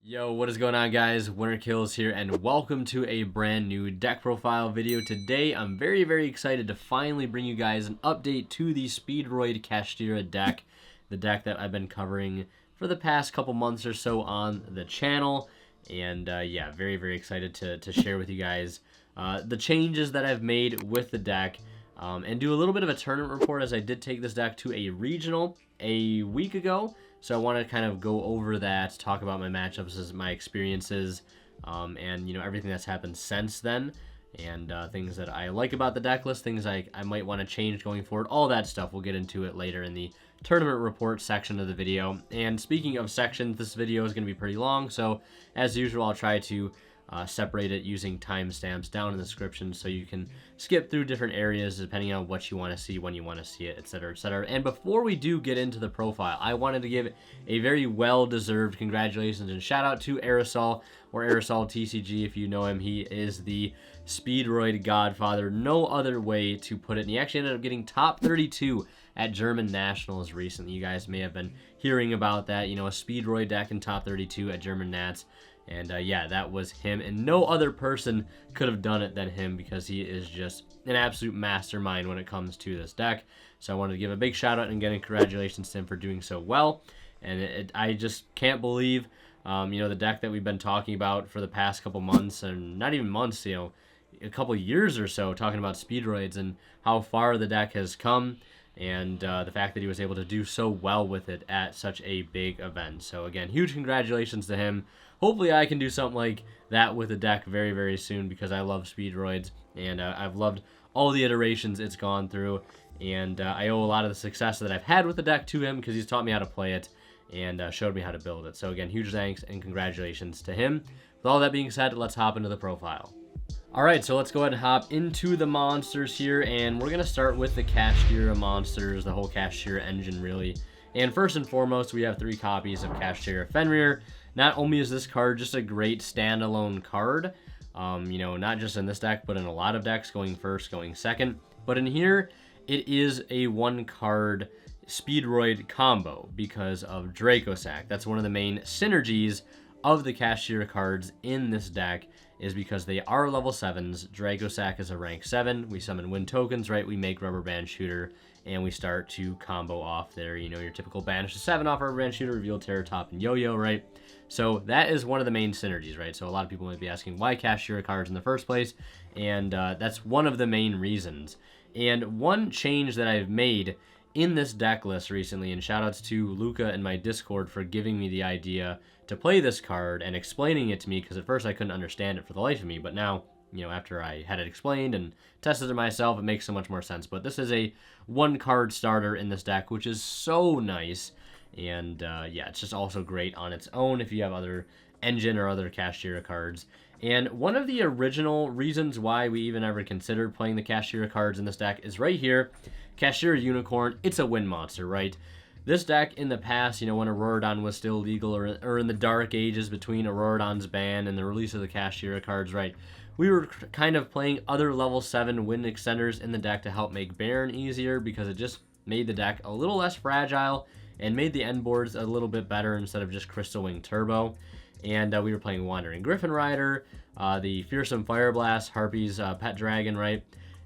Yo, what is going on, guys? Winter Kills here, and welcome to a brand new deck profile video. Today, I'm very excited to finally bring you guys an update to the Speedroid Kashtira deck, the deck that I've been covering for the past couple months or so on the channel. And yeah, very excited to share with you guys the changes that I've made with the deck, and do a little bit of a tournament report, as I did take this deck to a regional a week ago. So I want to kind of go over that, talk about my matchups, my experiences, and everything that's happened since then, and things that I like about the deck list, things I might want to change going forward, all that stuff. We'll get into it later in the tournament report section of the video. And speaking of sections, this video is going to be pretty long, so as usual, I'll try to separate it using timestamps down in the description so you can skip through different areas depending on what you want to see, when you want to see it, etc, etc. And before we do get into the profile, I wanted to give a very well-deserved congratulations and shout out to Aerosol, or Aerosol TCG if you know him. He is the Speedroid godfather, no other way to put it, and he actually ended up getting top 32 at German Nationals recently. You guys may have been hearing about that, a Speedroid deck in top 32 at German Nats. And yeah, that was him, and no other person could have done it than him, because he is just an absolute mastermind when it comes to this deck. So I wanted to give a big shout out and getting congratulations to him for doing so well. And I just can't believe, the deck that we've been talking about for the past couple months, and not even months, a couple years or so, talking about Speedroids and how far the deck has come, and the fact that he was able to do so well with it at such a big event. So again, huge congratulations to him. Hopefully I can do something like that with the deck very soon, because I love Speedroids, and I've loved all the iterations it's gone through, and I owe a lot of the success that I've had with the deck to him, because he's taught me how to play it and showed me how to build it. So again, huge thanks and congratulations to him. With all that being said, let's hop into the profile. Alright, so let's go ahead and hop into the monsters here, and we're going to start with the Kashtira monsters, the whole Kashtira engine really. And first and foremost, we have 3 copies of Kashtira Fenrir. Not only is this card just a great standalone card, not just in this deck, but in a lot of decks, going first, going second, but in here, it is a 1-card Speedroid combo because of Dracosac. That's one of the main synergies of the Kashtira cards in this deck, is because they are level 7s. Dracosac is a rank 7. We summon wind tokens, right? We make Rubber Band Shooter, and we start to combo off there, your typical banish to 7 off Rubber Band Shooter, reveal Terror Top, and Yo-Yo, right? So that is one of the main synergies, right? So a lot of people might be asking why Kashtira cards in the first place, and that's one of the main reasons. And one change that I've made in this deck list recently, and shoutouts to Luca in my Discord for giving me the idea to play this card and explaining it to me, because at first I couldn't understand it for the life of me, but now, after I had it explained and tested it myself, it makes so much more sense. But this is a 1-card starter in this deck, which is so nice, and yeah, it's just also great on its own if you have other engine or other Kashtira cards. And one of the original reasons why we even ever considered playing the Kashtira cards in this deck is right here. Kashtira Unicorn, it's a wind monster, right? This deck in the past, when Auroradon was still legal, or in the dark ages between Auroradon's ban and the release of the Kashtira cards, right, we were kind of playing other level 7 wind extenders in the deck to help make Baron easier, because it just made the deck a little less fragile and made the end boards a little bit better instead of just Crystal Wing Turbo. And we were playing Wandering Griffin Rider, the Fearsome Fire Blast, Harpy's Pet Dragon, right?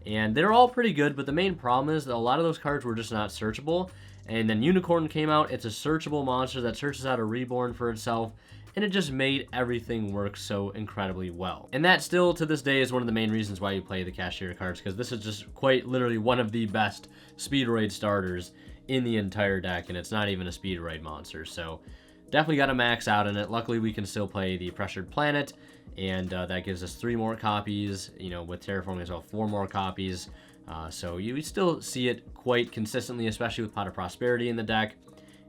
And they're all pretty good, but the main problem is that a lot of those cards were just not searchable. And then Unicorn came out. It's a searchable monster that searches out a Reborn for itself, and it just made everything work so incredibly well. And that still, to this day, is one of the main reasons why you play the Kashtira cards, because this is just quite literally one of the best Speedroid starters in the entire deck, and it's not even a Speedroid monster, so definitely got to max out in it. Luckily, we can still play the Pressured Planet, and that gives us 3 more copies, with Terraforming as well, 4 more copies. So you still see it quite consistently, especially with Pot of Prosperity in the deck.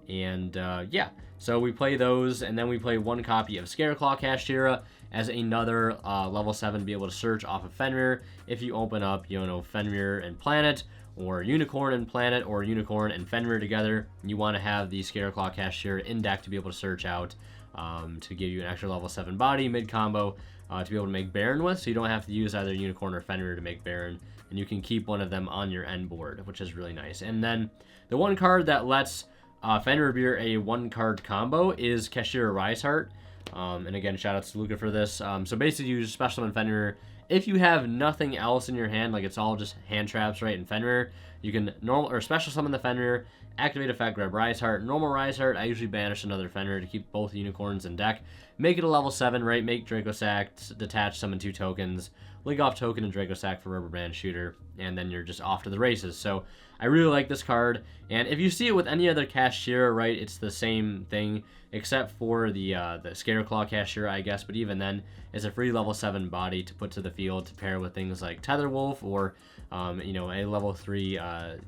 And yeah, so we play those, and then we play 1 copy of Scareclaw Kashtira as another level 7 to be able to search off of Fenrir. If you open up, Fenrir and Planet, or Unicorn and Planet, or Unicorn and Fenrir together, you want to have the Scareclaw Kashtira in deck to be able to search out, to give you an extra level 7 body mid-combo to be able to make Baron with, so you don't have to use either Unicorn or Fenrir to make Baron, and you can keep one of them on your end board, which is really nice. And then the one card that lets Fenrir Beer a 1-card combo is Kashtira Riseheart. And again, shout outs to Luca for this. So basically, you use Special Summon Fenrir. If you have nothing else in your hand, like it's all just hand traps, right, and Fenrir, you can normal or Special Summon the Fenrir, activate effect, grab Rise Heart, normal Rise Heart. I usually banish another Fenrir to keep both unicorns in deck. Make it a level 7, right? Make Draco Sack, detach, summon 2 tokens, link off token and Draco Sack for Rubber Band Shooter, and then you're just off to the races. So I really like this card, and if you see it with any other Kashtira, right, it's the same thing, except for the Scareclaw Kashtira, I guess, but even then, it's a free level 7 body to put to the field to pair with things like Tetherwolf or, you know, a level 3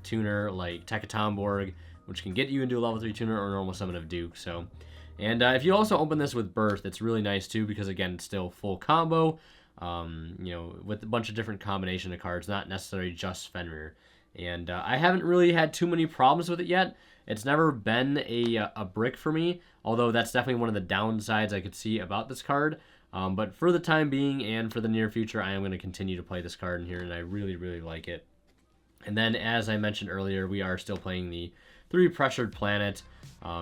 tuner like Tekatomborg, which can get you into a level 3 tuner or normal summon of Duke. So, and if you also open this with Birth, it's really nice too, because again, it's still full combo, you know, with a bunch of different combination of cards, not necessarily just Fenrir. And I haven't really had too many problems with it yet. It's never been a brick for me, although that's definitely one of the downsides I could see about this card. But for the time being and for the near future, I am going to continue to play this card in here, and I really, really like it. And then, as I mentioned earlier, we are still playing the 3 Pressured Planet,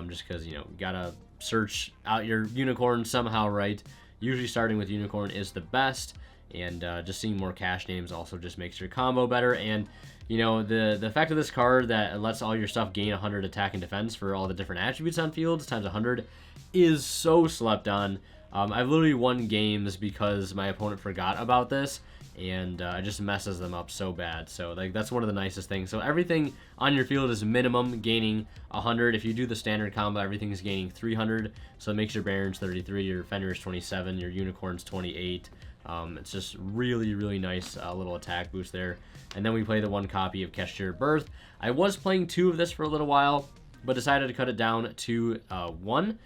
just because, you know, gotta search out your unicorn somehow, right? Usually starting with unicorn is the best, and just seeing more cash names also just makes your combo better. And you know, the fact of this card that it lets all your stuff gain 100 attack and defense for all the different attributes on fields times 100 is so slept on. I've literally won games because my opponent forgot about this, and it just messes them up so bad. So like that's one of the nicest things. So everything on your field is minimum gaining 100. If you do the standard combo, everything is gaining 300. So it makes your Baron's 33, your Fenrir's 27, your Unicorn's 28. It's just really, really nice little attack boost there. And then we play the 1 copy of Kashtira Birth. I was playing 2 of this for a little while, but decided to cut it down to 1.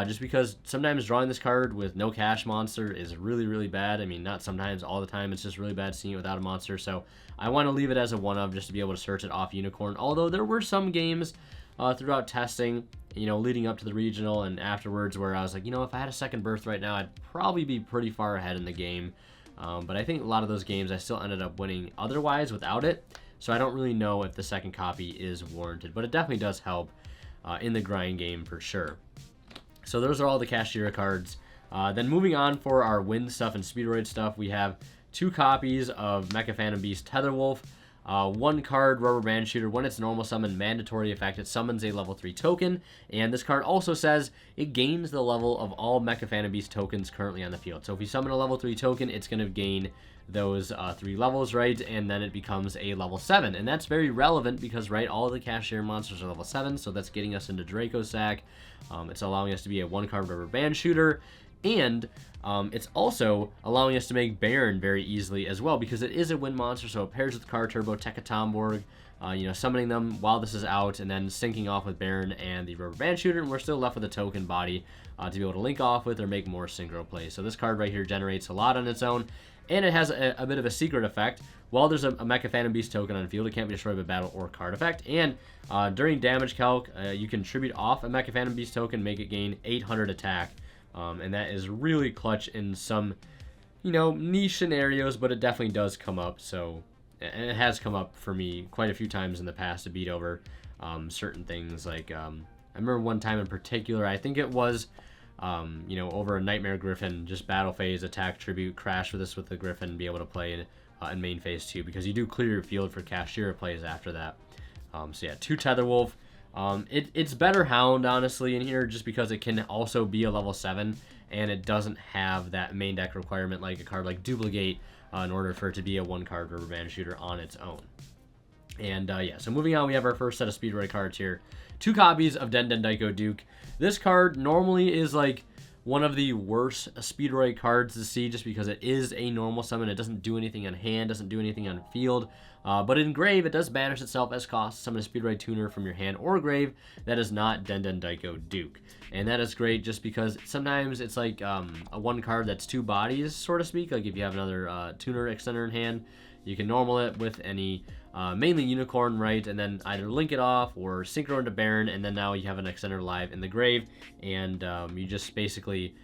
Just because sometimes drawing this card with no cash monster is really, really bad. I mean, not sometimes, all the time. It's just really bad seeing it without a monster. So I want to leave it as a 1-of just to be able to search it off Unicorn. Although there were some games throughout testing, you know, leading up to the regional and afterwards where I was like, you know, if I had a second Birth right now, I'd probably be pretty far ahead in the game. But I think a lot of those games I still ended up winning otherwise without it. So I don't really know if the second copy is warranted. But it definitely does help in the grind game for sure. So those are all the Kashtira cards. Then moving on for our Wind stuff and Speedroid stuff, we have 2 copies of Mecha Phantom Beast Tetherwolf. 1 card, Rubber Band Shooter. When it's normal summon, mandatory effect, it summons a level 3 token. And this card also says it gains the level of all Mecha Phantom Beast tokens currently on the field. So if you summon a level 3 token, it's going to gain those 3 levels, right? And then it becomes a level 7. And that's very relevant because, right, all the Kashtira monsters are level 7. So that's getting us into Draco Sack. It's allowing us to be a 1-card Rubber Band Shooter. And it's also allowing us to make Baron very easily as well, because it is a wind monster, so it pairs with Car Turbo, Tekatomborg, you know, summoning them while this is out, and then syncing off with Baron and the Rubber Band Shooter, and we're still left with a token body to be able to link off with or make more synchro plays. So this card right here generates a lot on its own, and it has a bit of a secret effect. While there's a Mecha Phantom Beast token on the field, it can't be destroyed by battle or card effect, and during damage calc, you can tribute off a Mecha Phantom Beast token, make it gain 800 attack. And that is really clutch in some, you know, niche scenarios, but it definitely does come up. So, and it has come up for me quite a few times in the past to beat over certain things. Like, I remember one time in particular, I think it was, you know, over a Nightmare Griffin, just battle phase, attack, tribute, crash with this with the Griffin, be able to play in main phase 2, because you do clear your field for Kashtira plays after that. So yeah, 2 Tetherwolf. It's better Hound, honestly, in here, just because it can also be a level 7, and it doesn't have that main deck requirement like a card like Duplicate in order for it to be a 1-card Rubber Band Shooter on its own. And yeah, so moving on, we have our first set of Speedroid cards here. 2 copies of Den Den Daiko Duke. This card normally is like one of the worst Speedroid cards to see, just because it is a normal summon. It doesn't do anything on hand, doesn't do anything on field. But in grave, it does banish itself as cost. Summon a Speedroid tuner from your hand or grave that is not Den Den Daiko Duke. And that is great just because sometimes it's like a 1 card that's 2 bodies, so to speak. Like if you have another tuner extender in hand, you can normal it with any mainly unicorn, right? And then either link it off or synchro into Baron, and then now you have an extender live in the grave, and you just basically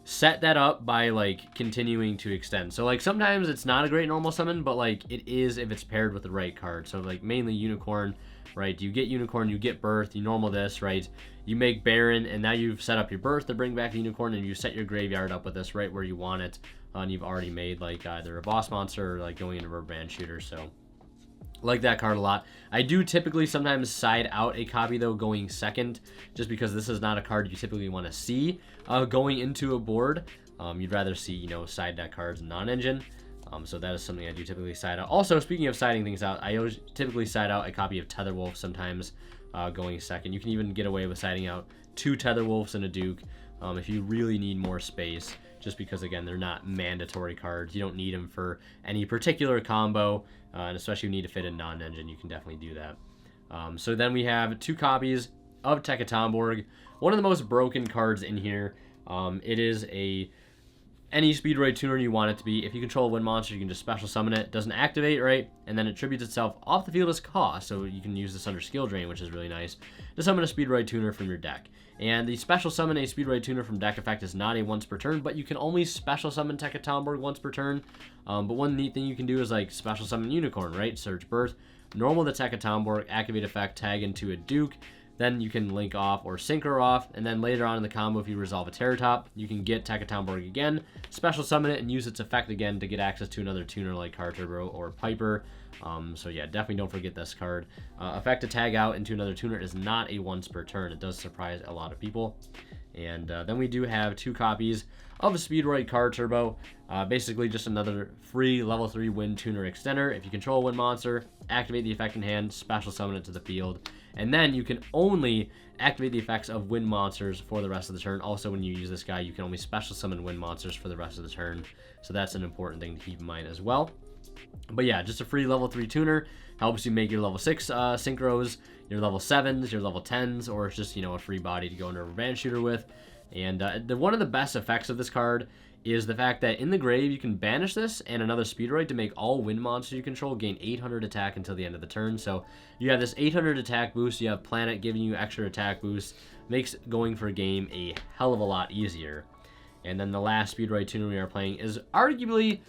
set that up by like continuing to extend. So like sometimes it's not a great normal summon, but like it is if it's paired with the right card. So like mainly Unicorn, right? You get Unicorn, you get Birth, you normal this, right? You make Baron, and now you've set up your Birth to bring back the Unicorn, and you set your graveyard up with this right where you want it. And you've already made like either a boss monster or like going into a band shooter. So like that card a lot. I do typically sometimes side out a copy though going second, just because this is not a card you typically want to see going into a board. You'd rather see, you know, side deck cards non-engine. So that is something I do typically side out. Also, speaking of siding things out, I always typically side out a copy of Tetherwolf sometimes going second. You can even get away with siding out 2 Tetherwolves and a Duke if you really need more space, just because, again, they're not mandatory cards. You don't need them for any particular combo, and especially if you need to fit in non-engine, you can definitely do that. So then we have 2 copies of Tekatomborg, one of the most broken cards in here. It is any Speedroid tuner you want it to be. If you control a wind monster, you can just special summon it. It doesn't activate, right? And then it tributes itself off the field as cost, so you can use this under skill drain, which is really nice, to summon a Speedroid tuner from your deck. And the special summon a Speedroid tuner from deck effect is not a once per turn, but you can only special summon Tekatomborg once per turn. But one neat thing you can do is like special summon Unicorn, right? Search Birth, normal the Tekatomborg, activate effect, tag into a Duke. Then you can link off or synchro off, and then later on in the combo, if you resolve a Terror Top, you can get Tekatomborg again, special summon it, and use its effect again to get access to another tuner like Card Turbo or Piper. So yeah, definitely don't forget this card. Effect to tag out into another tuner is not a once per turn. It does surprise a lot of people. And then we do have 2 copies of a Speedroid Card Turbo. Basically just another free level 3 wind tuner extender. If you control a wind monster, activate the effect in hand, special summon it to the field. And then you can only activate the effects of wind monsters for the rest of the turn. Also, when you use this guy, you can only special summon wind monsters for the rest of the turn. So that's an important thing to keep in mind as well. But yeah, just a free level 3 tuner. Helps you make your level 6 synchros, your level 7s, your level 10s, or it's just, you know, a free body to go into a band shooter with. And one of the best effects of this card is the fact that in the grave, you can banish this and another Speedroid to make all wind monsters you control gain 800 attack until the end of the turn. So you have this 800 attack boost, you have Planet giving you extra attack boost, makes going for a game a hell of a lot easier. And then the last Speedroid tuner we are playing is arguably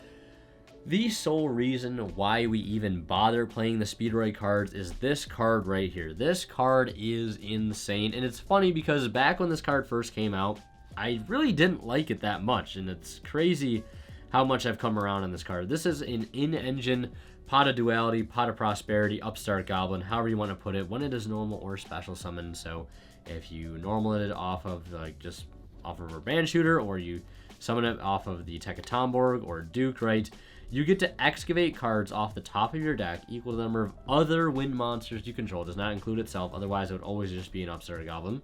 the sole reason why we even bother playing the Speedroid cards is this card right here. This card is insane, and it's funny because back when this card first came out, I really didn't like it that much, and it's crazy how much I've come around on this card. This is an in-engine Pot of Duality, Pot of Prosperity, Upstart Goblin, however you want to put it, when it is normal or special summon. So if you normal it off of like just off of a band shooter, or you summon it off of the Tekatomborg or Duke, right, you get to excavate cards off the top of your deck equal to the number of other wind monsters you control. It does not include itself, otherwise it would always just be an Upstart Goblin.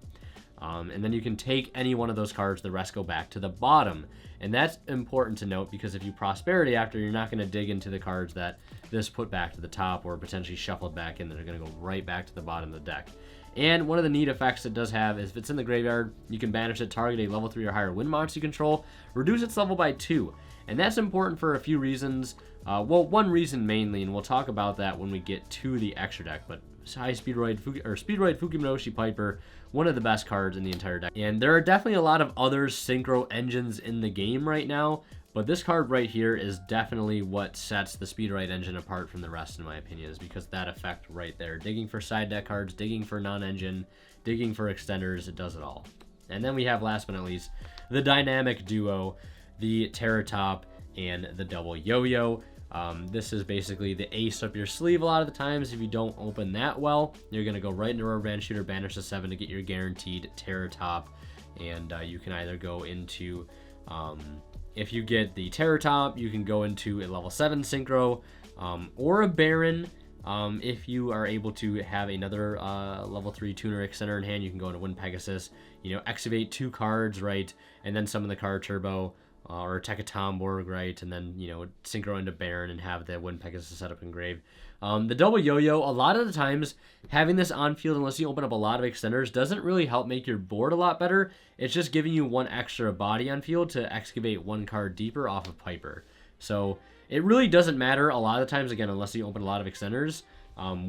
And then you can take any one of those cards, the rest go back to the bottom. And that's important to note, because if you Prosperity after, you're not going to dig into the cards that this put back to the top or potentially shuffled back in. They're going to go right back to the bottom of the deck. And one of the neat effects it does have is if it's in the graveyard, you can banish it, target a level 3 or higher wind monster you control, reduce its level by 2. And that's important for a few reasons. Well, one reason mainly, and we'll talk about that when we get to the extra deck, but Speedroid Fukimonoshi Piper, one of the best cards in the entire deck. And there are definitely a lot of other synchro engines in the game right now, but this card right here is definitely what sets the Speedroid engine apart from the rest, in my opinion, is because that effect right there. Digging for side deck cards, digging for non-engine, digging for extenders, it does it all. And then we have, last but not least, the dynamic duo, the Terror Top and the Double Yo-Yo. This is basically the ace up your sleeve a lot of the times. If you don't open that well, you're going to go right into a band shooter, banish the 7 to get your guaranteed Terror Top. And you can either go into, if you get the Terror Top, you can go into a level 7 Synchro or a Baron. If you are able to have another level 3 tuner extender in hand, you can go into Wind Pegasus, you know, excavate 2 cards, right, and then summon the Card Turbo. Or Tekatomborg, right, and then, you know, synchro into Baron and have the Wind Pegasus set up in grave. The Double Yo-Yo, a lot of the times, having this on field, unless you open up a lot of extenders, doesn't really help make your board a lot better. It's just giving you 1 extra body on field to excavate 1 card deeper off of Piper. So it really doesn't matter a lot of the times, again, unless you open a lot of extenders,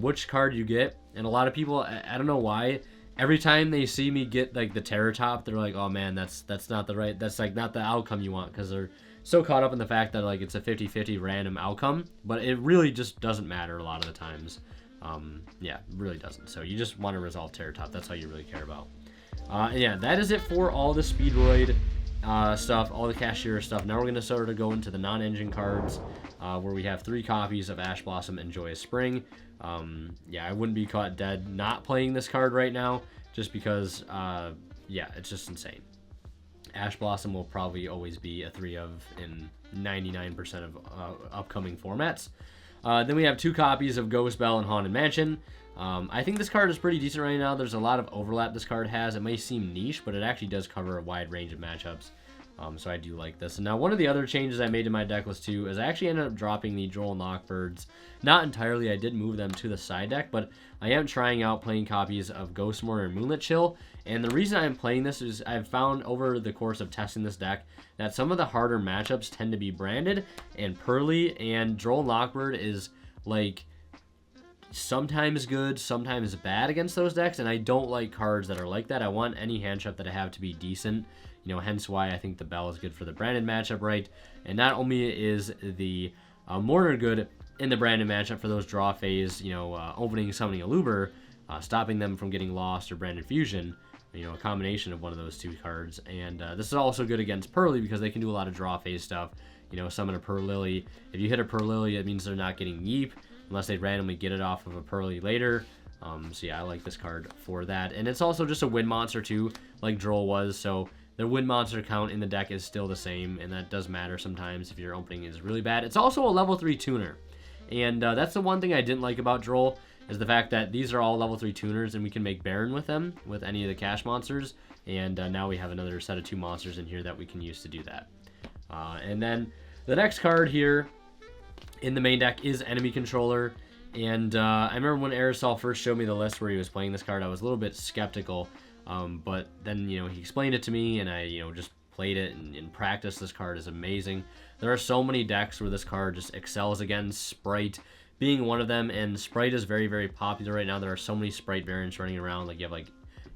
which card you get. And a lot of people, I don't know why, every time they see me get like the Terror Top, they're like, oh man, that's not the right, that's like not the outcome you want, because they're so caught up in the fact that like it's a 50-50 random outcome, but it really just doesn't matter a lot of the times. Yeah, it really doesn't. So you just want to resolve Terror Top. That's all you really care about. And yeah, that is it for all the Speedroid stuff, all the Kashtira stuff. Now we're going to sort of go into the non-engine cards, where we have 3 copies of Ash Blossom and Joyous Spring. Yeah, I wouldn't be caught dead not playing this card right now, just because, yeah, it's just insane. Ash Blossom will probably always be a 3 of in 99% of upcoming formats. Then we have 2 copies of Ghost Bell and Haunted Mansion. I think this card is pretty decent right now. There's a lot of overlap this card has. It may seem niche, but it actually does cover a wide range of matchups. So I do like this. And now one of the other changes I made to my deck list too is I actually ended up dropping the Droll and Lockbirds. Not entirely, I did move them to the side deck, but I am trying out playing copies of Ghostmourner and Moonlit Chill. And the reason I'm playing this is I've found over the course of testing this deck that some of the harder matchups tend to be branded and pearly, and Droll and Lockbird is like sometimes good, sometimes bad against those decks, and I don't like cards that are like that. I want any hand trap that I have to be decent. You know, hence why I think the Bell is good for the branded matchup, right? And not only is the Mourner good in the branded matchup for those draw phase, you know, opening, summoning a Luber, stopping them from getting lost or branded fusion, you know, a combination of one of those 2 cards. And this is also good against Pearly because they can do a lot of draw phase stuff. You know, summon a Pearlily. If you hit a Pearlily, it means they're not getting Yeep unless they randomly get it off of a Pearly later. So yeah, I like this card for that. And it's also just a win monster too, like Droll was, so the win monster count in the deck is still the same, and that does matter sometimes if your opening is really bad. It's also a level 3 tuner, and that's the one thing I didn't like about Droll, is the fact that these are all level 3 tuners, and we can make Baron with them, with any of the cash monsters, and now we have another set of 2 monsters in here that we can use to do that. And then the next card here in the main deck is Enemy Controller, and I remember when Aerosol first showed me the list where he was playing this card, I was a little bit skeptical. But then, you know, he explained it to me, and I, you know, just played it and in practice. This card is amazing. There are so many decks where this card just excels against, Sprite being one of them, and Sprite is very, very popular right now. There are so many Sprite variants running around. Like, you have, like,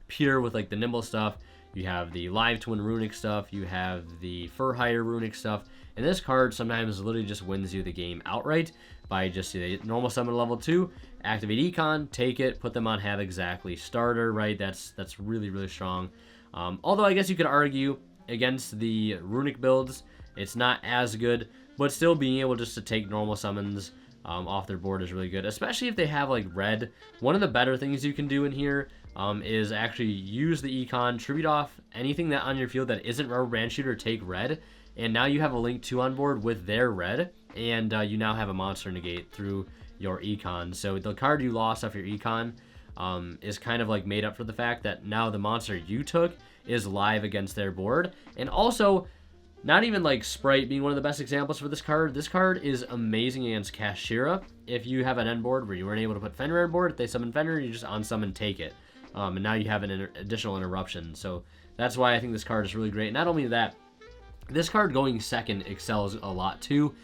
Peter with, like, the Nimble stuff. You have the Live Twin Runic stuff. You have the Fur Hider Runic stuff. And this card sometimes literally just wins you the game outright by just a normal summon level 2, activate Econ, take it, put them on Have Exactly starter, right? That's really, really strong. Although I guess you could argue against the Runic builds, it's not as good, but still being able just to take normal summons off their board is really good, especially if they have like red. One of the better things you can do in here is actually use the Econ, tribute off anything that on your field that isn't Rubber Band Shooter, take red, and now you have a Link 2 on board with their red, and you now have a monster negate through your Econ. So the card you lost off your Econ is kind of like made up for the fact that now the monster you took is live against their board. And also, not even like Sprite being one of the best examples for this card is amazing against Kashtira. If you have an end board where you weren't able to put Fenrir on board, if they summon Fenrir, you just on summon take it. And now you have an additional interruption. So that's why I think this card is really great. Not only that, this card going second excels a lot too.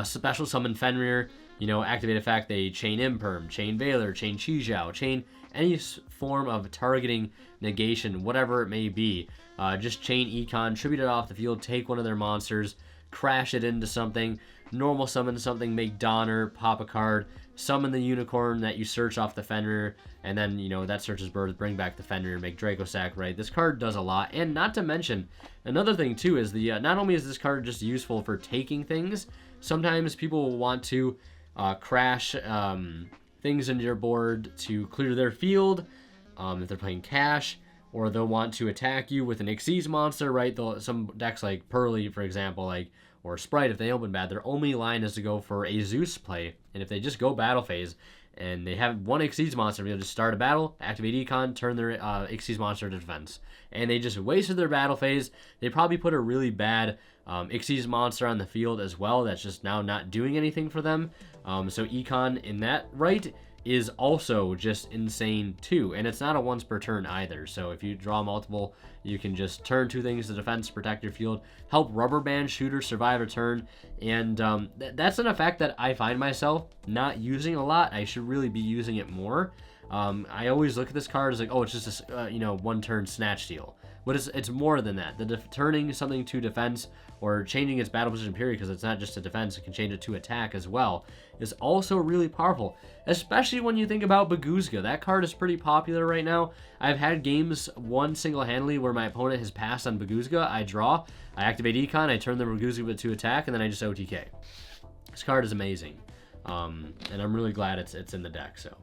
Special summon Fenrir, you know, activate effect, they chain Imperm, chain Valor, chain Chijiao, chain any form of targeting negation, whatever it may be. Just chain Econ, tribute it off the field, take one of their monsters, crash it into something, normal summon something, make Donner, pop a card, summon the unicorn that you search off the Fenrir, and then, you know, that searches birds, bring back the Fenrir, make Dracosac, right? This card does a lot. And not to mention, another thing too is the not only is this card just useful for taking things, sometimes people will want to crash things into your board to clear their field if they're playing cash, or they'll want to attack you with an Xyz monster, right? Some decks like Pearly, for example, like, or Sprite, if they open bad, their only line is to go for a Zeus play. And if they just go battle phase and they have one Xyz monster, they'll just start a battle, activate Econ, turn their Xyz monster to defense. And they just wasted their battle phase. They probably put a really bad Xyz monster on the field as well that's just now not doing anything for them. So Econ in that right is also just insane too, and it's not a once per turn either. So if you draw multiple, you can just turn 2 things to defense, protect your field, help Rubber Band Shooter survive a turn, and that's an effect that I find myself not using a lot. I should really be using it more. I always look at this card as like, oh, it's just a you know, one turn snatch steal, but it's more than that. The turning something to defense or changing its battle position period, because it's not just a defense, it can change it to attack as well, is also really powerful, especially when you think about Baguzga. That card is pretty popular right now. I've had games won single-handedly where my opponent has passed on Baguzga. I draw, I activate Econ, I turn the Baguzga to attack, and then I just OTK. This card is amazing, and I'm really glad it's in the deck. So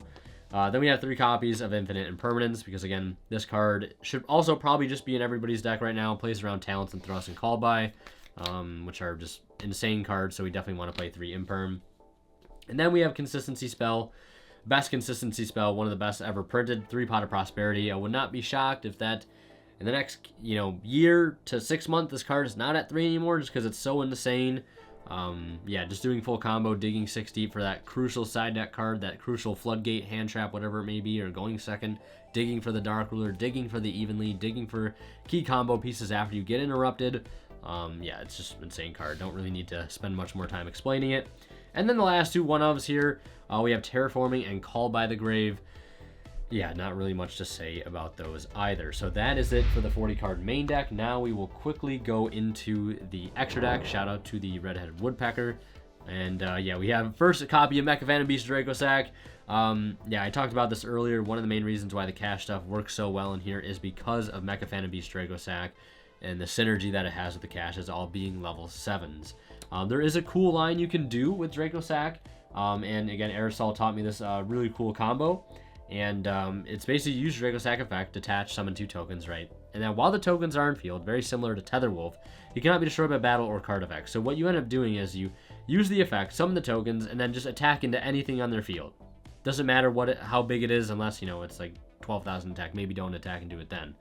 then we have 3 copies of Infinite Impermanence, because again, this card should also probably just be in everybody's deck right now. Plays around Talents and Thrust and Call By, which are just insane cards, so we definitely want to play 3 Imperm. And then we have Consistency Spell. Best consistency spell, one of the best ever printed, 3 Pot of Prosperity. I would not be shocked if that in the next, you know, year to 6 months, this card is not at 3 anymore, just because it's so insane. Yeah, just doing full combo, digging 6 deep for that crucial side deck card, that crucial floodgate, hand trap, whatever it may be, or going second, digging for the Dark Ruler, digging for the Evenly, digging for key combo pieces after you get interrupted. Yeah, it's just an insane card. Don't really need to spend much more time explaining it. And then the last 2 one-ofs here, we have Terraforming and Call by the Grave. Yeah, not really much to say about those either. So that is it for the 40-card main deck. Now we will quickly go into the extra deck. Shout out to the Red-Headed Woodpecker. And yeah, we have first a copy of Mecha Phantom Beast Draco Sack. Yeah, I talked about this earlier. One of the main reasons why the cash stuff works so well in here is because of Mecha Phantom Beast Draco Sack and the synergy that it has with the caches all being level 7s. There is a cool line you can do with Draco Sack. And again, Aerosol taught me this really cool combo. And it's basically use Draco Sack effect, detach, summon 2 tokens, right? And then while the tokens are in field, very similar to Tetherwolf, you cannot be destroyed by battle or card effects. So what you end up doing is you use the effect, summon the tokens, and then just attack into anything on their field. Doesn't matter how big it is, unless, you know, it's like 12,000 attack. Maybe don't attack and do it then.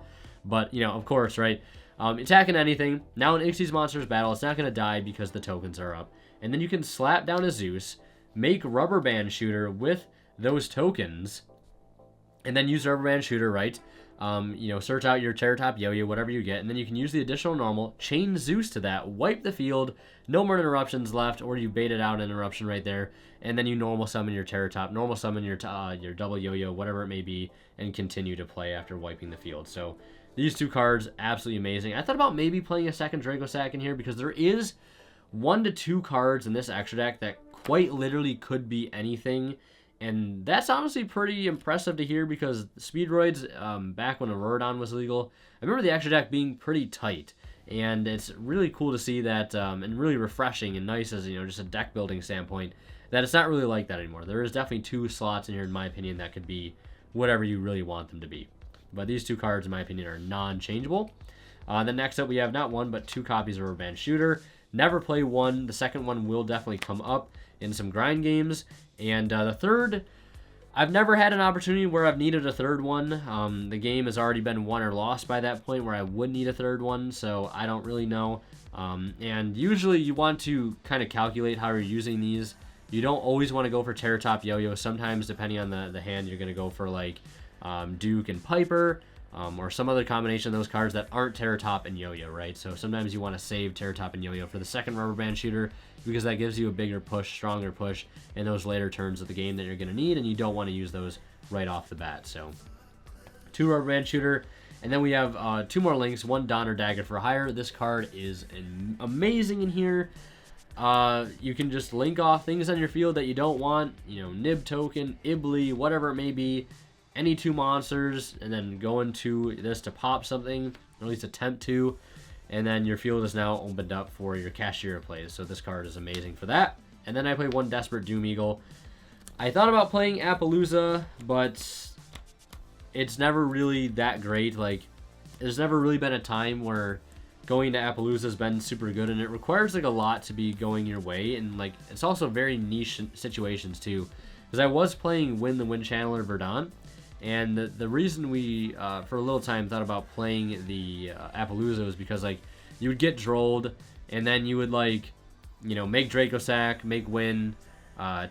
But, you know, of course, right? Attacking anything. Now in Ixie's Monsters battle, it's not going to die because the tokens are up. And then you can slap down a Zeus, make Rubber Band Shooter with those tokens, and then use Rubber Band Shooter, right? You know, search out your Terratop Yo-Yo, whatever you get, and then you can use the additional normal, chain Zeus to that, wipe the field, no more interruptions left, or you baited out an interruption right there, and then you normal summon your Terratop, normal summon your double Yo-Yo, whatever it may be, and continue to play after wiping the field. So these 2 cards, absolutely amazing. I thought about maybe playing a second Draco Sack in here, because there is 1 to 2 cards in this extra deck that quite literally could be anything. And that's honestly pretty impressive to hear, because Speedroids, back when Auroradon was legal, I remember the extra deck being pretty tight. And it's really cool to see that, and really refreshing and nice as, you know, just a deck building standpoint, that it's not really like that anymore. There is definitely 2 slots in here, in my opinion, that could be whatever you really want them to be. But these 2 cards, in my opinion, are non-changeable. Then next up, we have not 1, but 2 copies of Rubber Band Shooter. Never play 1. The second one will definitely come up in some grind games. And the third, I've never had an opportunity where I've needed a third one. The game has already been won or lost by that point where I would need a third one, so I don't really know. And usually you want to kind of calculate how you're using these. You don't always want to go for Terratop Yo-Yo. Sometimes, depending on the hand, you're going to go for like Duke and Piper, or some other combination of those cards that aren't Terratop and Yo-Yo, right? So sometimes you want to save Terratop and Yo-Yo for the second Rubber Band Shooter, because that gives you a bigger push, stronger push in those later turns of the game that you're going to need, and you don't want to use those right off the bat. So 2 Rubber Band Shooter, and then we have 2 more links, 1 Donner Dagger for Hire. This card is amazing in here. You can just link off things on your field that you don't want, you know, Nib Token, Ibly, whatever it may be, any 2 monsters, and then go into this to pop something, or at least attempt to, and then your field is now opened up for your Kashtira plays. So this card is amazing for that. And then I play 1 Desperate Doom Eagle. I thought about playing Appaloosa, but it's never really that great. Like, there's never really been a time where going to Appaloosa has been super good, and it requires like a lot to be going your way, and like it's also very niche situations too. Because I was playing Win the Wind Channeler Verdant, and the reason we, for a little time, thought about playing the Appaloosa was because, like, you would get drolled, and then you would, like, you know, make Draco Sack, make Win,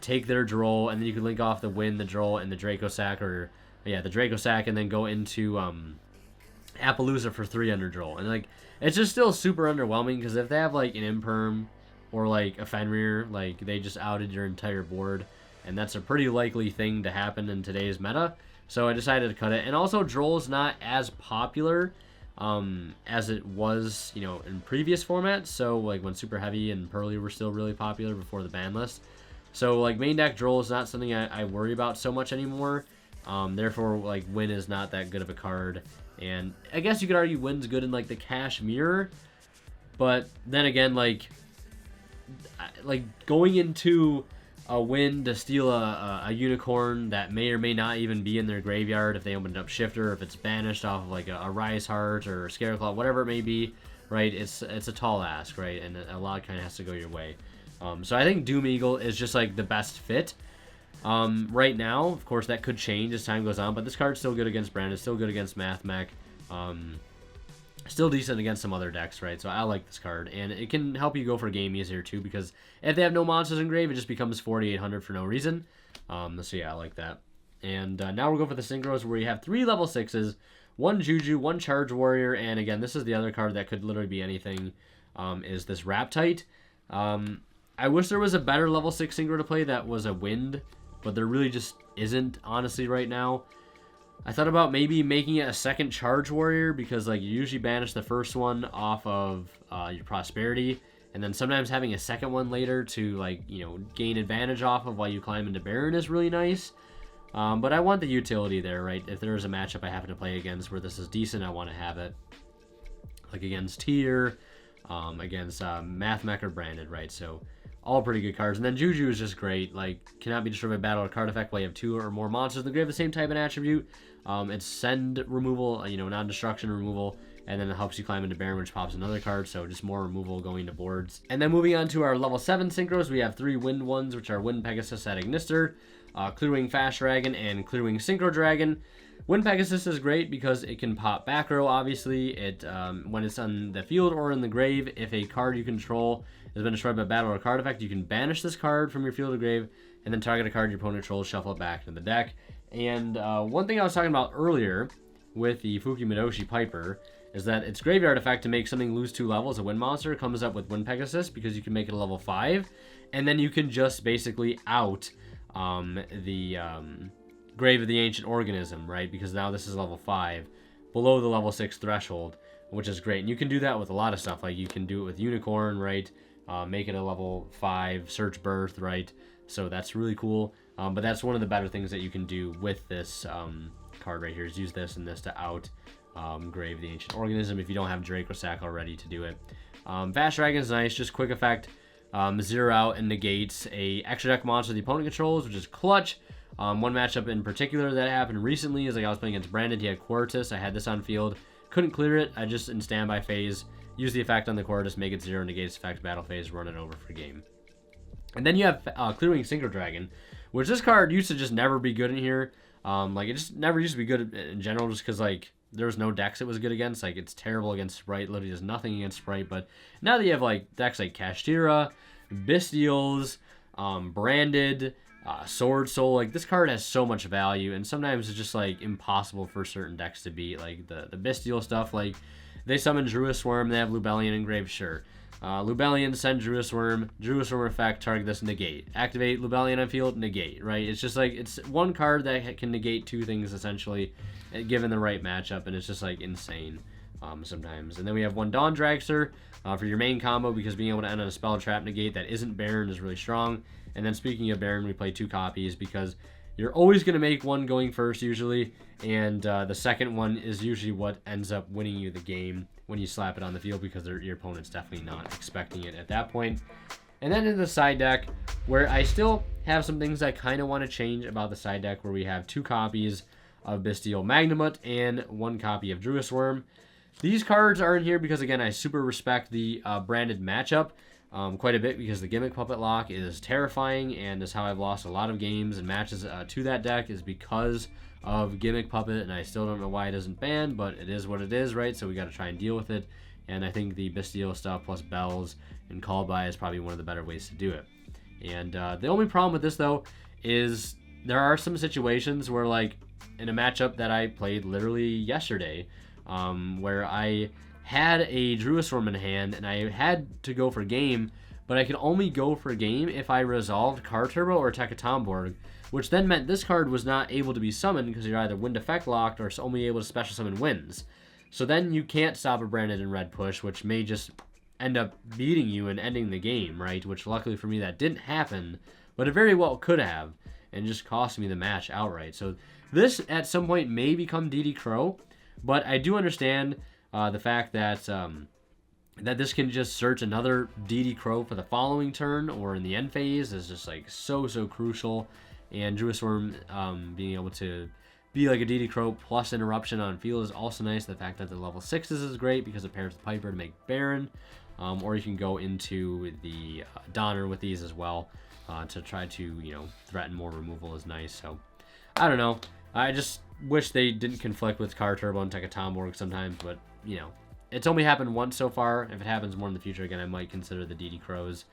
take their droll, and then you could link off the Win, the droll, and the Draco Sack, or, yeah, the Draco Sack, and then go into Appaloosa for 3 under droll. And, like, it's just still super underwhelming, because if they have, like, an Imperm or, like, a Fenrir, like, they just outed your entire board, and that's a pretty likely thing to happen in today's meta. So I decided to cut it. And also, Droll's not as popular as it was, you know, in previous formats. So, like, when Super Heavy and Pearly were still really popular before the ban list. So, like, main deck Droll is not something I worry about so much anymore. Therefore, like, Win is not that good of a card. And I guess you could argue Win's good in, like, the Cash Mirror. But then again, like going into a Win to steal a Unicorn that may or may not even be in their graveyard if they opened up Shifter, if it's banished off of, like, a Rise Heart or a Scareclaw, whatever it may be, right? It's a tall ask, right? And a lot kind of has to go your way. So I think Doom Eagle is just, like, the best fit. Right now, of course, that could change as time goes on, but this card's still good against Branded, still good against Math Mech, still decent against some other decks, right? So I like this card, and it can help you go for game easier too, because if they have no monsters in grave, it just becomes 4,800 for no reason. So yeah, I like that. And now we'll go for the Synchros, where you have 3 level 6s, 1 Juju, 1 Charge Warrior, and again, this is the other card that could literally be anything, is this Raptite. I wish there was a better level 6 Synchro to play that was a Wind, but there really just isn't, honestly, right now. I thought about maybe making it a second Charge Warrior, because, like, you usually banish the first one off of your Prosperity, and then sometimes having a second one later to, like, you know, gain advantage off of while you climb into Baron is really nice. But I want the utility there, right? If there is a matchup I happen to play against where this is decent, I want to have it. Like against Tier, against Math Mech or Branded, right? So all pretty good cards. And then Juju is just great. Like, cannot be destroyed by battle or card effect while you have 2 or more monsters in the grave of the same type and attribute. It's send removal, you know, non-destruction removal, and then it helps you climb into Baron, which pops another card, so just more removal going to boards. And then moving on to our level 7 Synchros, we have 3 Wind ones, which are Wind Pegasus at Ignister, Clearwing Fast Dragon, and Clearwing Synchro Dragon. Wind Pegasus is great because it can pop back row, obviously. It when it's on the field or in the grave, if a card you control has been destroyed by battle or card effect, you can banish this card from your field or grave, and then target a card your opponent controls, shuffle it back into the deck. And one thing I was talking about earlier with the Fukimadoshi Piper is that its graveyard effect to make something lose 2 levels, a Wind monster, comes up with Wind Pegasus, because you can make it a level 5, and then you can just basically out the Grave of the Ancient Organism, right? Because now this is level 5, below the level 6 threshold, which is great. And you can do that with a lot of stuff. Like, you can do it with Unicorn, right? Make it a level 5 Search Birth, right? So that's really cool. But that's one of the better things that you can do with this card right here, is use this and this to out Grave of the Ancient Organism if you don't have Drake or Sack already to do it. Fast Dragon is nice, just quick effect. 0 out and negates a extra deck monster the opponent controls, which is clutch. One matchup in particular that happened recently is, like, I was playing against Brandon. He had Quartus. I had this on field. Couldn't clear it. I just, in standby phase, use the effect on the Quartus, make it 0, negate its effect, battle phase, run it over for game. And then you have Clearwing Synchro Dragon, which this card used to just never be good in here. Like, it just never used to be good in general, just because, like, there was no decks it was good against. Like, it's terrible against Sprite. Literally does nothing against Sprite. But now that you have, like, decks like Kashtira, Bestials, Branded, Sword Soul, like, this card has so much value, and sometimes it's just, like, impossible for certain decks to beat. Like, the Bestial stuff, like, they summon Druid Swarm, they have Lubellion engraved, sure. Lubellion, send Druid Swarm effect, target this, negate. Activate Lubellion on field, negate, right? It's just, like, it's one card that can negate 2 things, essentially, given the right matchup, and it's just, like, insane sometimes. And then we have 1 Dawn Dragster for your main combo, because being able to end on a spell trap negate that isn't Baron is really strong. And then speaking of Baron, we play 2 copies, because you're always going to make one going first usually, and the second one is usually what ends up winning you the game when you slap it on the field, because your opponent's definitely not expecting it at that point. And then in the side deck, where I still have some things I kind of want to change about the side deck, where we have 2 copies of Bestial Magnamut and 1 copy of Druid Swarm. These cards are in here because, again, I super respect the Branded matchup quite a bit, because the Gimmick Puppet Lock is terrifying, and is how I've lost a lot of games and matches to that deck, is because of Gimmick Puppet, and I still don't know why it isn't banned, but it is what it is, right? So we got to try and deal with it, and I think the Bestial stuff plus Bells and Call By is probably one of the better ways to do it. And the only problem with this, though, is there are some situations where, like, in a matchup that I played literally yesterday, where I had a Druid Swarm in hand, and I had to go for game, but I could only go for game if I resolved Car Turbo or Tekatomborg, which then meant this card was not able to be summoned because you're either wind effect locked or only able to special summon winds. So then you can't stop a branded in red push, which may just end up beating you and ending the game, right? Which luckily for me that didn't happen, but it very well could have, and just cost me the match outright. So this at some point may become DD Crow, but I do understand the fact that that this can just search another DD Crow for the following turn or in the end phase is just like so crucial. And Druisworm being able to be like a DD Crow plus interruption on field is also nice. The fact that the level 6s is great because it pairs the Piper to make Baron. Or you can go into the Donner with these as well to try to, you know, threaten more removal is nice. So, I don't know. I just wish they didn't conflict with Car Turbo and Tekatomborg sometimes, but, you know, it's only happened once so far. If it happens more in the future, again, I might consider the DD Crows.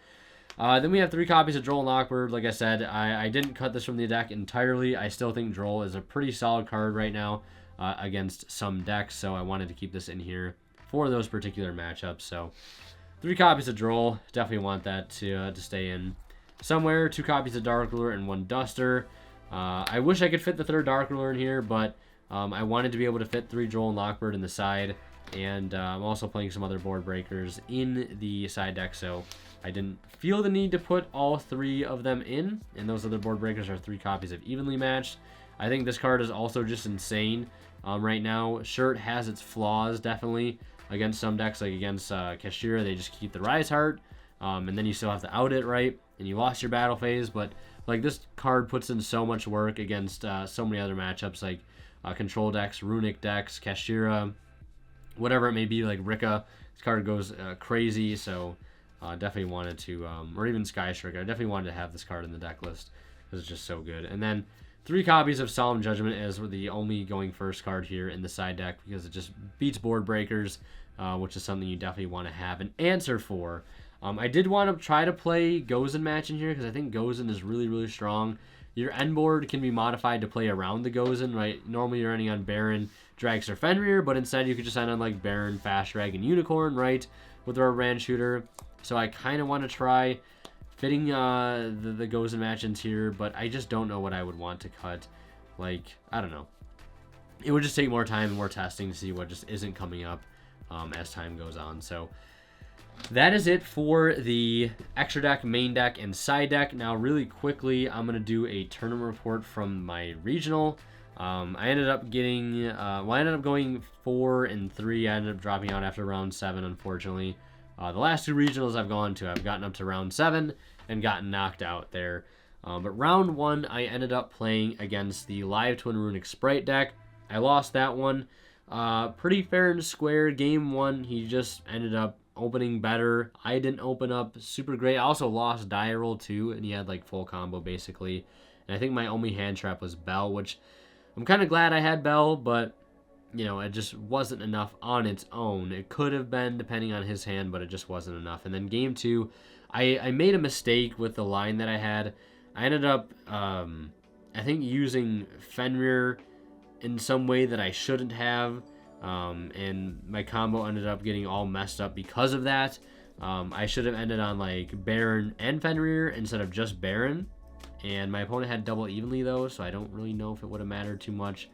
Then we have 3 copies of Droll and Lockbird. Like I said, I didn't cut this from the deck entirely. I still think Droll is a pretty solid card right now against some decks, so I wanted to keep this in here for those particular matchups. So 3 copies of Droll. Definitely want that to stay in somewhere. 2 copies of Dark Ruler and 1 Duster. I wish I could fit the 3rd Dark Ruler in here, but I wanted to be able to fit 3 Droll and Lockbird in the side. And I'm also playing some other board breakers in the side deck, so I didn't feel the need to put all 3 of them in. And those other board breakers are 3 copies of Evenly Matched. I think this card is also just insane right now. Sure, it has its flaws, definitely, against some decks, like against Kashtira. They just keep the Rise Heart, and then you still have to out it, right? And you lost your battle phase, but like this card puts in so much work against so many other matchups, like control decks, runic decks, Kashtira, whatever it may be, like Rika. This card goes crazy, so definitely wanted to, or even Sky Striker, I definitely wanted to have this card in the deck list because it's just so good. And then 3 copies of Solemn Judgment as the only going first card here in the side deck because it just beats board breakers, which is something you definitely want to have an answer for. I did want to try to play Gozen match in here because I think Gozen is really strong. Your end board can be modified to play around the Gozen, right? Normally you're ending on Baron, Drax, or Fenrir, but instead you could just end on like Baron, Fast Drag, and Unicorn, right? With our Rand Shooter. So I kind of want to try fitting the Gozen match into here, but I just don't know what I would want to cut. Like, I don't know. It would just take more time and more testing to see what just isn't coming up as time goes on. So that is it for the extra deck, main deck, and side deck. Now, really quickly, I'm going to do a tournament report from my regional. I ended up getting, I ended up going 4-3. I ended up dropping out after round 7, unfortunately. The last 2 regionals I've gone to, I've gotten up to round 7 and gotten knocked out there. But round 1, I ended up playing against the Live Twin Runic Sprite deck. I lost that one. Pretty fair and square. Game 1, he just ended up opening better. I didn't open up super great. I also lost die roll too, and he had like full combo basically. And I think my only hand trap was Bell, which I'm kind of glad I had Bell, but you know, it just wasn't enough on its own. It could have been depending on his hand, but it just wasn't enough. And then game 2, I made a mistake with the line that I had. I ended up, I think, using Fenrir in some way that I shouldn't have. And my combo ended up getting all messed up because of that. I should have ended on like Baron and Fenrir instead of just Baron. And my opponent had double evenly though, so I don't really know if it would have mattered too much.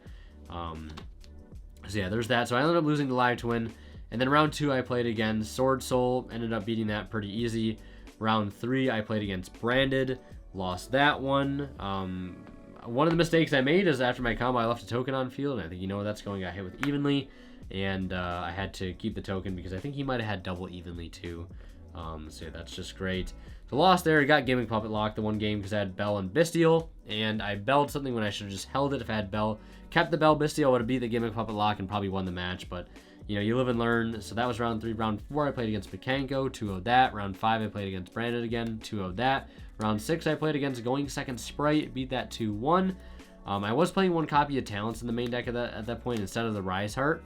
So yeah, there's that. So I ended up losing the Live Twin. And then round 2 I played again. Sword Soul, ended up beating that pretty easy. Round 3 I played against Branded, lost that one. One of the mistakes I made is after my combo I left a token on field, and I think you know where that's going. Got hit with evenly, and I had to keep the token because I think he might have had double evenly too. So yeah, that's just great. So lost there. I got Gimmick Puppet Lock the one game because I had Bell and Bestial, and I belled something when I should have just held it. If I had Bell, kept the Bell Bestial, I would have beat the Gimmick Puppet Lock and probably won the match, but you know, you live and learn. So that was round 3. Round 4 I played against Pikanko, 2-0 that. Round 5 I played against Branded again, 2-0 that. Round 6 I played against Going Second Sprite, beat that 2-1. I was playing 1 copy of Talents in the main deck at that point instead of the Rise Heart,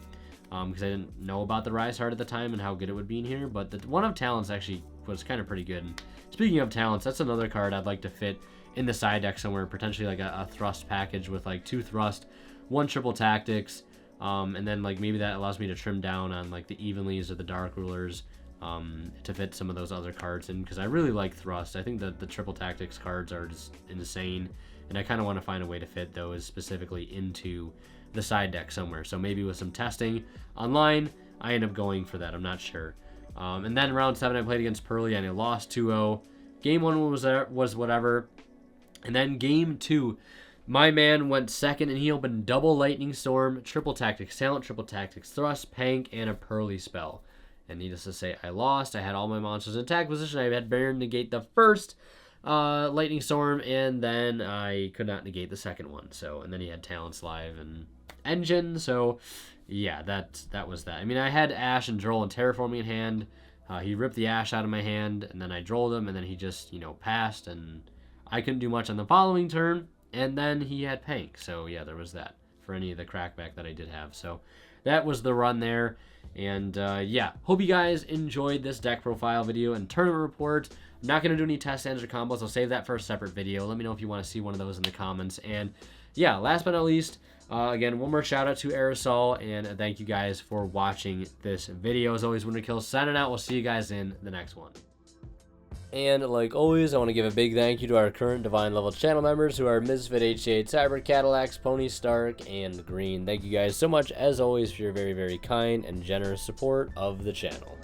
because I didn't know about the Rise Heart at the time and how good it would be in here, but the one of Talents actually was kind of pretty good. And speaking of Talents, that's another card I'd like to fit in the side deck somewhere, potentially like a Thrust package with like 2 Thrust, 1 Triple Tactics, and then like maybe that allows me to trim down on like the Evenlies or the Dark Rulers, to fit some of those other cards in, because I really like Thrust. I think that the triple tactics cards are just insane, and I kind of want to find a way to fit those specifically into the side deck somewhere. So maybe with some testing online, I end up going for that. I'm not sure. And then round 7, I played against Pearly and I lost 2-0. Game 1 was whatever. And then game 2, my man went second and he opened double Lightning Storm, triple tactics talent, triple tactics thrust, Pank, and a Pearly spell. And needless to say, I lost. I had all my monsters in attack position. I had Baron negate the first Lightning Storm, and then I could not negate the second one. So, and then he had Talents Live and Engine. So, yeah, that was that. I mean, I had Ash and Droll and Terraforming in hand. He ripped the Ash out of my hand, and then I drolled him, and then he just, passed, and I couldn't do much on the following turn, and then he had Pank. So, yeah, there was that for any of the crackback that I did have. So, that was the run there. And, yeah, hope you guys enjoyed this deck profile video and tournament report. I'm not going to do any test stands or combos. I'll save that for a separate video. Let me know if you want to see one of those in the comments. And, yeah, last but not least, again, one more shout out to Aerosol, and thank you guys for watching this video. As always, Winterkill signing out. We'll see you guys in the next one. And like always, I want to give a big thank you to our current Divine level channel members who are Misfit, HCA, Cyber, Cadillacs, Pony Stark, and Green. Thank you guys so much, as always, for your very, very kind and generous support of the channel.